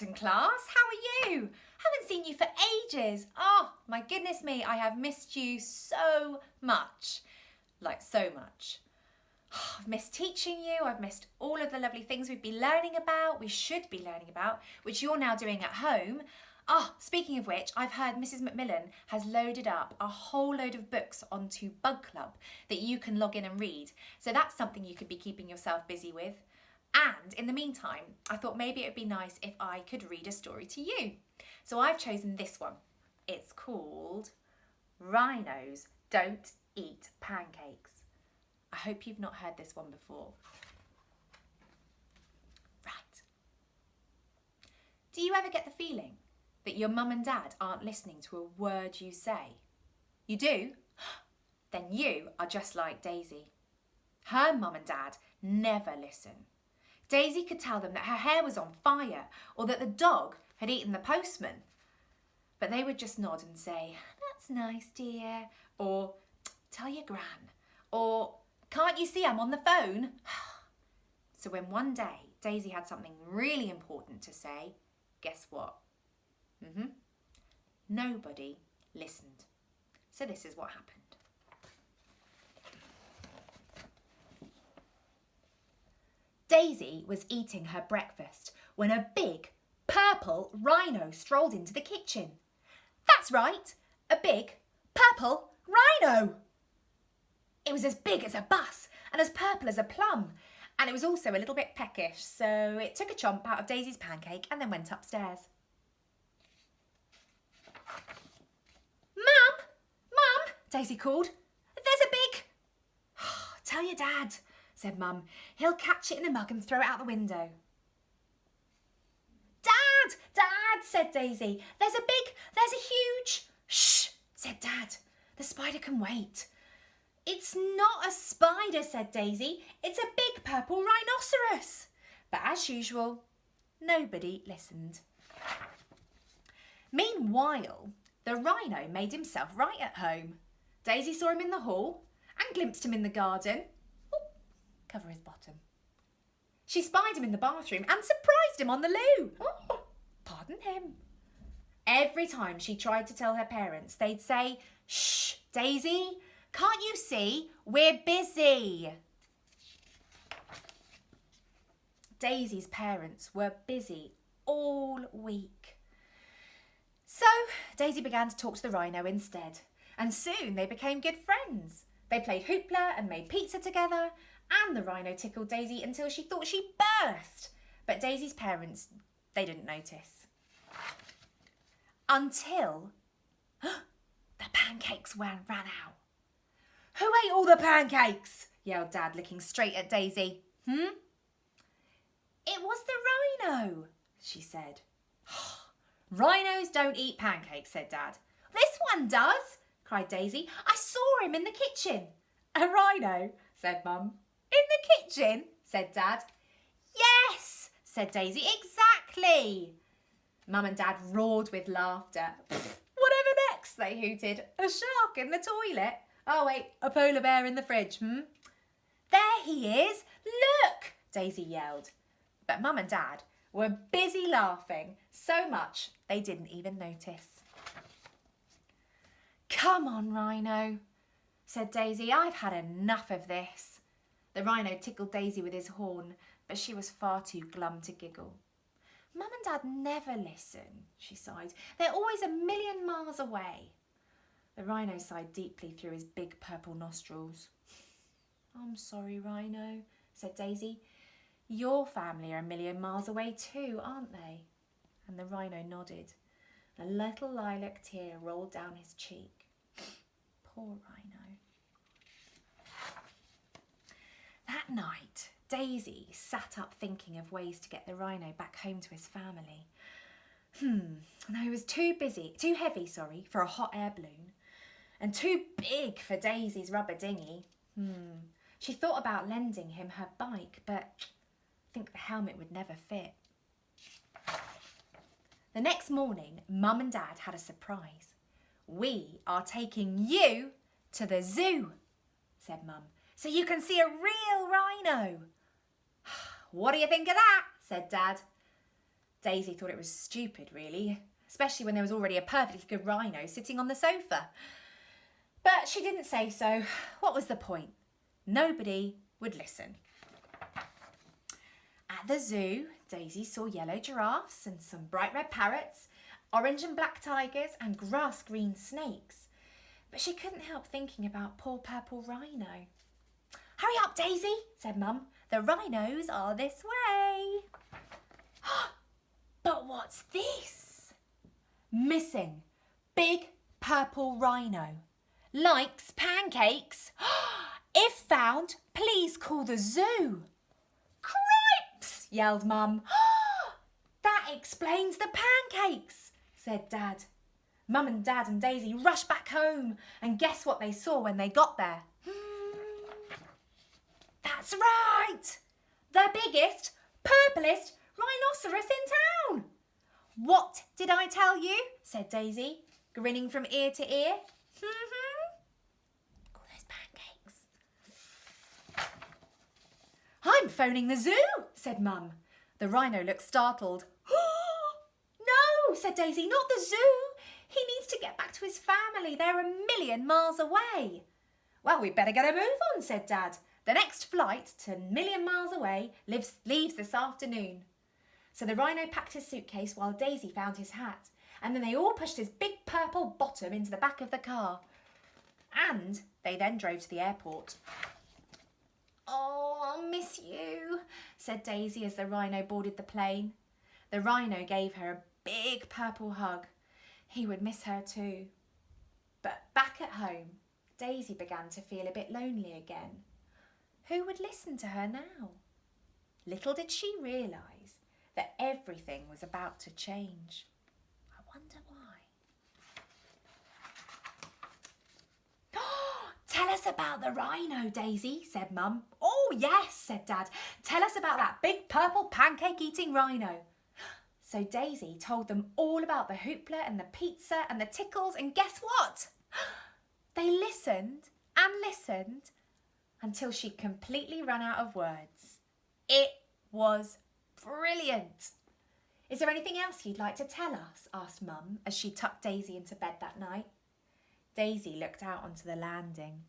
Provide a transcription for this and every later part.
Pattern class, how are you? Haven't seen you for ages. Oh, my goodness me, I have missed you so much. Like so much. I've missed teaching you, I've missed all of the lovely things we've been learning about, we should be learning about, which you're now doing at home. Speaking of which, I've heard Mrs. Macmillan has loaded up a whole load of books onto Bug Club that you can log in and read. So that's something you could be keeping yourself busy with. And in the meantime, I thought maybe it would be nice if I could read a story to you. So I've chosen this one. It's called Rhinos Don't Eat Pancakes. I hope you've not heard this one before. Right. Do you ever get the feeling that your mum and dad aren't listening to a word you say? You do? Then you are just like Daisy. Her mum and dad never listen. Daisy could tell them that her hair was on fire or that the dog had eaten the postman. But they would just nod and say, "That's nice, dear," or "Tell your gran," or "Can't you see I'm on the phone?" So when one day Daisy had something really important to say, guess what? Nobody listened. So this is what happened. Daisy was eating her breakfast when a big purple rhino strolled into the kitchen. That's right, a big purple rhino. It was as big as a bus and as purple as a plum, and it was also a little bit peckish, so it took a chomp out of Daisy's pancake and then went upstairs. Mum, Daisy called. There's a big... Tell your dad, said Mum. He'll catch it in a mug and throw it out the window. Dad, said Daisy. There's a huge... Shh, said Dad. The spider can wait. It's not a spider, said Daisy. It's a big purple rhinoceros. But as usual, nobody listened. Meanwhile, the rhino made himself right at home. Daisy saw him in the hall and glimpsed him in the garden. Cover his bottom. She spied him in the bathroom and surprised him on the loo. Pardon him. Every time she tried to tell her parents, they'd say, "Shh, Daisy, can't you see? We're busy." Daisy's parents were busy all week. So Daisy began to talk to the rhino instead, and soon they became good friends. They played hoopla and made pizza together, and the rhino tickled Daisy until she thought she burst. But Daisy's parents, they didn't notice. Until the pancakes ran out. "Who ate all the pancakes?" yelled Dad, looking straight at Daisy. "It was the rhino," she said. "Rhinos don't eat pancakes," said Dad. "This one does," cried Daisy. "I saw him in the kitchen." "A rhino?" said Mum. "In the kitchen?" said Dad. "Yes," said Daisy, "exactly." Mum and Dad roared with laughter. "Whatever next?" they hooted. "A shark in the toilet? Oh wait, a polar bear in the fridge, "There he is! Look!" Daisy yelled. But Mum and Dad were busy laughing so much they didn't even notice. "Come on, Rhino," said Daisy. "I've had enough of this." The rhino tickled Daisy with his horn, but she was far too glum to giggle. "Mum and Dad never listen," she sighed. "They're always a million miles away." The rhino sighed deeply through his big purple nostrils. "I'm sorry, Rhino," said Daisy. "Your family are a million miles away too, aren't they?" And the rhino nodded. A little lilac tear rolled down his cheek. Poor Rhino. That night, Daisy sat up thinking of ways to get the rhino back home to his family. No, he was too heavy for a hot air balloon, and too big for Daisy's rubber dinghy. She thought about lending him her bike, but I think the helmet would never fit. The next morning, Mum and Dad had a surprise. "We are taking you to the zoo," said Mum, "so you can see a real rhino." "What do you think of that?" said Dad. Daisy thought it was stupid, really, especially when there was already a perfectly good rhino sitting on the sofa. But she didn't say so. What was the point? Nobody would listen. At the zoo, Daisy saw yellow giraffes and some bright red parrots, orange and black tigers and grass-green snakes. But she couldn't help thinking about poor purple rhino. "Hurry up, Daisy," said Mum. "The rhinos are this way." But what's this? Missing. Big purple rhino. Likes pancakes. If found, please call the zoo. "Cripes!" yelled Mum. "That explains the pancakes," said Dad. Mum and Dad and Daisy rushed back home, and guess what they saw when they got there? That's right! The biggest, purplest rhinoceros in town. "What did I tell you?" said Daisy, grinning from ear to ear. All those pancakes. "I'm phoning the zoo," said Mum. The rhino looked startled. "No," said Daisy, "not the zoo. He needs to get back to his family. They're 1,000,000 miles away." "Well, we'd better get a move on," said Dad. "The next flight to 1,000,000 miles away leaves this afternoon." So the rhino packed his suitcase while Daisy found his hat, and then they all pushed his big purple bottom into the back of the car. And they then drove to the airport. "Oh, I'll miss you," said Daisy as the rhino boarded the plane. The rhino gave her a big purple hug. He would miss her too. But back at home, Daisy began to feel a bit lonely again. Who would listen to her now? Little did she realise that everything was about to change. I wonder why. "Tell us about the rhino, Daisy," said Mum. "Oh, yes," said Dad. "Tell us about that big purple pancake-eating rhino." So Daisy told them all about the hoopla and the pizza and the tickles, and guess what? They listened and listened until she completely ran out of words. It was brilliant. "Is there anything else you'd like to tell us?" asked Mum as she tucked Daisy into bed that night. Daisy looked out onto the landing.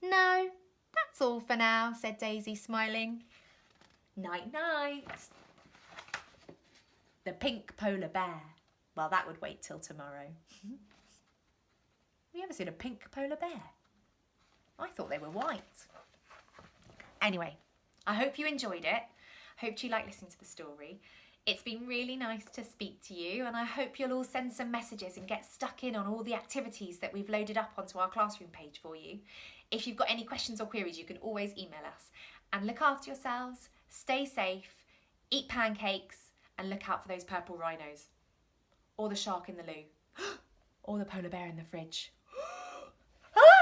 "No, that's all for now," said Daisy, smiling. "Night-night." The pink polar bear. Well, that would wait till tomorrow. Have you ever seen a pink polar bear? I thought they were white. Anyway, I hope you enjoyed it. Hope you like listening to the story. It's been really nice to speak to you, and I hope you'll all send some messages and get stuck in on all the activities that we've loaded up onto our classroom page for you. If you've got any questions or queries, you can always email us. And look after yourselves, stay safe, eat pancakes, and look out for those purple rhinos. Or the shark in the loo. Or the polar bear in the fridge.